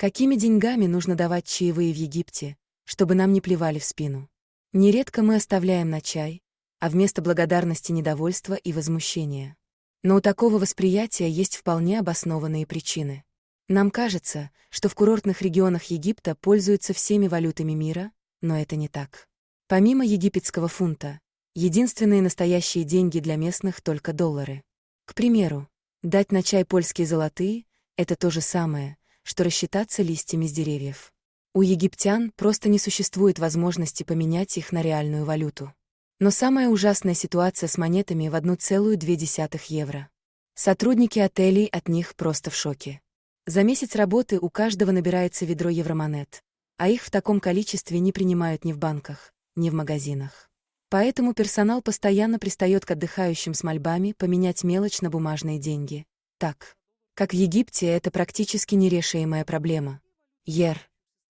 Какими деньгами нужно давать чаевые в Египте, чтобы нам не плевали в спину? Нередко мы оставляем на чай, а вместо благодарности недовольство и возмущение. Но у такого восприятия есть вполне обоснованные причины. Нам кажется, что в курортных регионах Египта пользуются всеми валютами мира, но это не так. Помимо египетского фунта, единственные настоящие деньги для местных только доллары. К примеру, дать на чай польские золотые – это то же самое, что рассчитаться листьями с деревьев. У египтян просто не существует возможности поменять их на реальную валюту. Но самая ужасная ситуация с монетами в 1,2 евро. Сотрудники отелей от них просто в шоке. За месяц работы у каждого набирается ведро евромонет, а их в таком количестве не принимают ни в банках, ни в магазинах. Поэтому персонал постоянно пристает к отдыхающим с мольбами поменять мелочь на бумажные деньги. Так, как в Египте, это практически нерешаемая проблема. Ер.